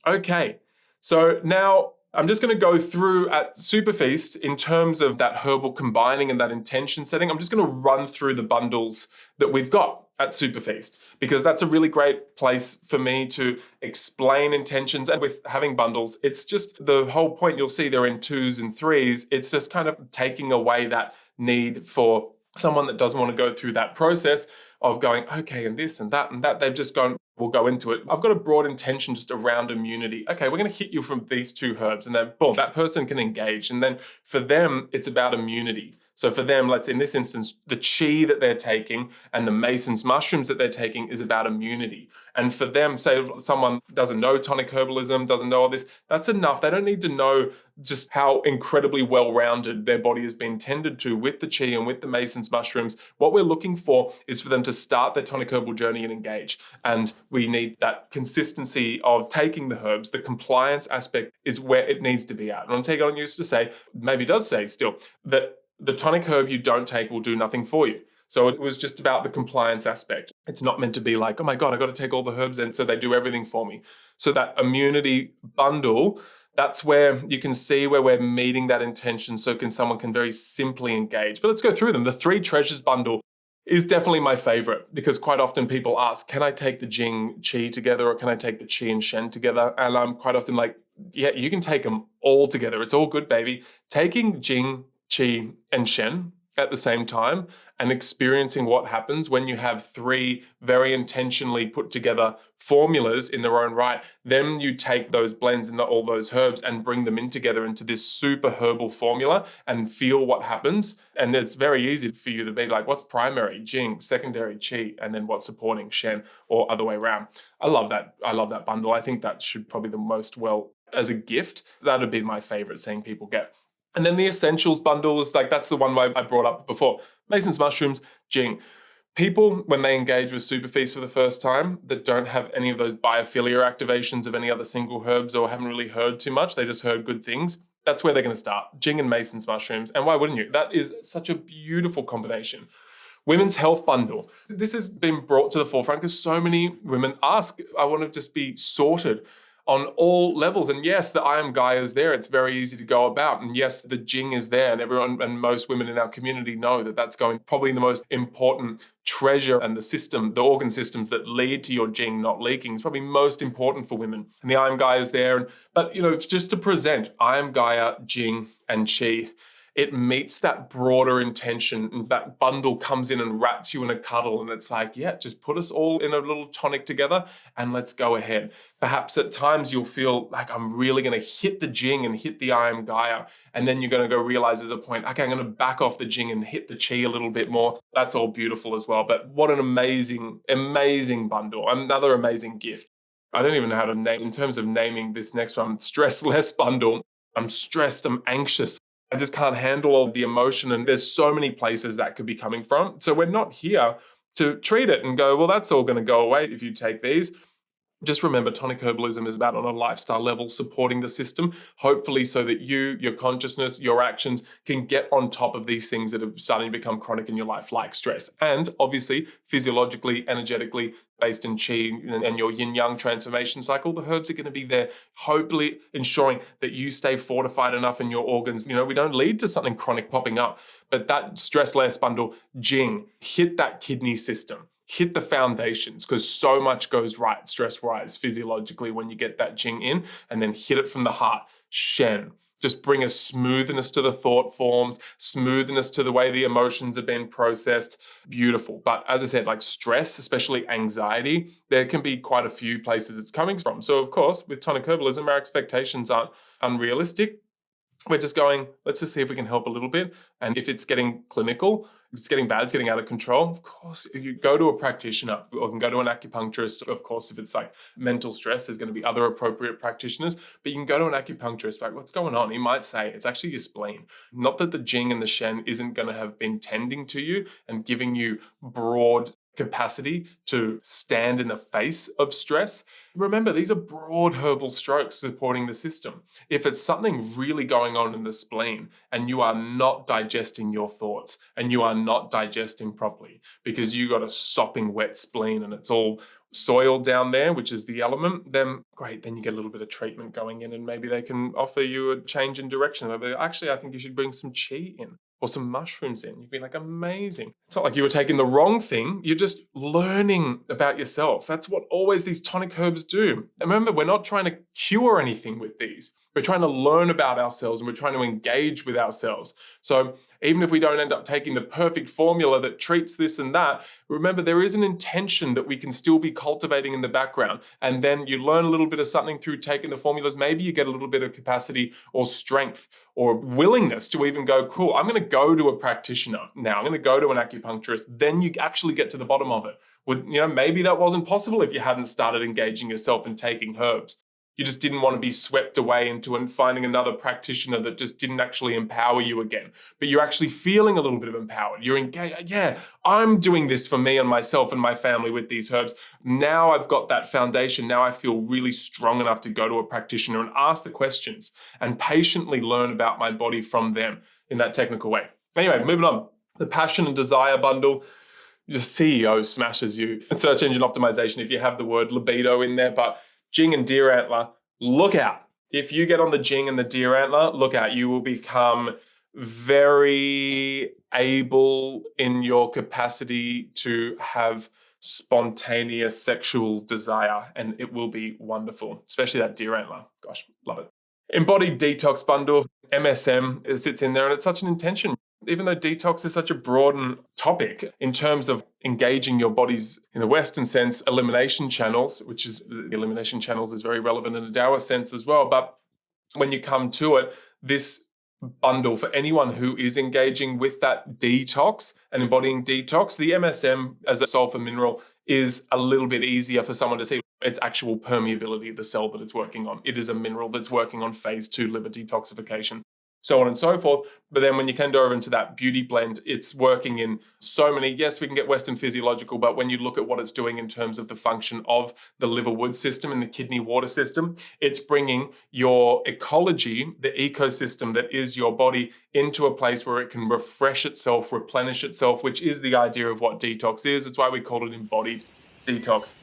Okay, so now I'm just going to go through at Superfeast in terms of that herbal combining and that intention setting. I'm just going to run through the bundles that we've got at Superfeast because that's a really great place for me to explain intentions. And with having bundles, it's just the whole point. You'll see they're in 2s and 3s. It's just kind of taking away that need for someone that doesn't want to go through that process of going, okay, and this and that and that. They've just gone, we'll go into it. I've got a broad intention just around immunity. Okay, we're going to hit you from these 2 herbs, and then boom, that person can engage. And then for them, it's about immunity. So for them, let's in this instance, the chi that they're taking and the Mason's mushrooms that they're taking is about immunity. And for them, say someone doesn't know tonic herbalism, doesn't know all this, that's enough. They don't need to know just how incredibly well-rounded their body has been tended to with the chi and with the Mason's mushrooms. What we're looking for is for them to start their tonic herbal journey and engage. And we need that consistency of taking the herbs. The compliance aspect is where it needs to be at. And on Take On used to say, maybe does say still, that the tonic herb you don't take will do nothing for you. So it was just about the compliance aspect. It's not meant to be like, oh my God, I got to take all the herbs and so they do everything for me. So that immunity bundle, that's where you can see where we're meeting that intention so someone can very simply engage. But let's go through them. The 3 treasures bundle is definitely my favorite because quite often people ask, can I take the Jing Qi together or can I take the Qi and Shen together? And I'm quite often like, yeah, you can take them all together. It's all good, baby. Taking Jing, Qi, and Shen at the same time and experiencing what happens when you have 3 very intentionally put together formulas in their own right. Then you take those blends and all those herbs and bring them in together into this super herbal formula and feel what happens. And it's very easy for you to be like, what's primary? Jing, secondary Qi, and then what's supporting Shen or other way around. I love that. I love that bundle. I think that should probably the most as a gift. That would be my favorite seeing people get. And then the essentials bundle is like, that's the one I brought up before. Mason's mushrooms, Jing. People, when they engage with Superfeast for the first time, that don't have any of those biophilia activations of any other single herbs or haven't really heard too much, they just heard good things, that's where they're going to start. Jing and Mason's mushrooms. And why wouldn't you? That is such a beautiful combination. Women's health bundle. This has been brought to the forefront because so many women ask, I want to just be sorted on all levels. And yes, the I Am Gaia is there. It's very easy to go about. And yes, the Jing is there. And everyone and most women in our community know that that's going probably the most important treasure and the system, the organ systems that lead to your Jing not leaking is probably most important for women. And the I Am Gaia is there. But, it's just to present I Am Gaia, Jing, and Qi. It meets that broader intention and that bundle comes in and wraps you in a cuddle and it's like, yeah, just put us all in a little tonic together and let's go ahead. Perhaps at times you'll feel like I'm really going to hit the Jing and hit the I Am Gaia, and then you're going to go realize there's a point, okay, I'm going to back off the Jing and hit the Qi a little bit more. That's all beautiful as well. But what an amazing, amazing bundle. Another amazing gift. I don't even know how to name, in terms of naming this next one, Stress Less bundle. I'm stressed, I'm anxious. I just can't handle all the emotion, and there's so many places that could be coming from. So we're not here to treat it and go, well, that's all going to go away if you take these. Just remember, tonic herbalism is about on a lifestyle level supporting the system, hopefully so that you, your consciousness, your actions can get on top of these things that are starting to become chronic in your life, like stress. And obviously, physiologically, energetically, based in Qi and your yin-yang transformation cycle, the herbs are going to be there, hopefully ensuring that you stay fortified enough in your organs. We don't lead to something chronic popping up, but that stress less bundle, Jing, hit that kidney system. Hit the foundations because so much goes right stress-wise physiologically when you get that Jing in, and then hit it from the heart. Shen. Just bring a smoothness to the thought forms, smoothness to the way the emotions are being processed. Beautiful. But as I said, like stress, especially anxiety, there can be quite a few places it's coming from. So of course, with tonic herbalism, our expectations aren't unrealistic. We're just going, let's just see if we can help a little bit. And if it's getting clinical, it's getting bad, it's getting out of control, of course, you go to a practitioner or can go to an acupuncturist. Of course, if it's like mental stress, there's going to be other appropriate practitioners, but you can go to an acupuncturist, like, what's going on? He might say, it's actually your spleen. Not that the Jing and the Shen isn't going to have been tending to you and giving you broad capacity to stand in the face of stress. Remember, these are broad herbal strokes supporting the system. If it's something really going on in the spleen and you are not digesting your thoughts and you are not digesting properly because you got a sopping wet spleen and it's all soil down there, which is the element, then great, then you get a little bit of treatment going in and maybe they can offer you a change in direction. Maybe, actually, I think you should bring some chi in or some mushrooms in. You'd be like, amazing. It's not like you were taking the wrong thing. You're just learning about yourself. That's what always these tonic herbs do. And remember, we're not trying to cure anything with these. We're trying to learn about ourselves and we're trying to engage with ourselves. So even if we don't end up taking the perfect formula that treats this and that, remember there is an intention that we can still be cultivating in the background. And then you learn a little bit of something through taking the formulas. Maybe you get a little bit of capacity or strength or willingness to even go, cool, I'm going to go to a practitioner now. I'm going to go to an acupuncturist. Then you actually get to the bottom of it. Maybe that wasn't possible if you hadn't started engaging yourself and taking herbs. You just didn't want to be swept away into and finding another practitioner that just didn't actually empower you again. But you're actually feeling a little bit of empowered. You're engaged. Yeah, I'm doing this for me and myself and my family with these herbs. Now I've got that foundation. Now I feel really strong enough to go to a practitioner and ask the questions and patiently learn about my body from them in that technical way. Anyway, moving on. The Passion and Desire bundle. Your CEO smashes you. Search engine optimization if you have the word libido in there, but Jing and deer antler, look out. If you get on the Jing and the deer antler, look out. You will become very able in your capacity to have spontaneous sexual desire, and it will be wonderful, especially that deer antler. Gosh, love it. Embodied detox bundle, MSM sits in there, and it's such an intention. Even though detox is such a broad topic in terms of engaging your body's, in the Western sense, elimination channels, which is the elimination channels is very relevant in a Taoist sense as well. But when you come to it, this bundle for anyone who is engaging with that detox and embodying detox, the MSM as a sulfur mineral is a little bit easier for someone to see its actual permeability of the cell that it's working on. It is a mineral that's working on phase 2 liver detoxification, so on and so forth. But then when you tend over into that beauty blend, it's working in so many, yes, we can get Western physiological, but when you look at what it's doing in terms of the function of the liver wood system and the kidney water system, it's bringing your ecology, the ecosystem that is your body, into a place where it can refresh itself, replenish itself, which is the idea of what detox is. It's why we call it embodied detox.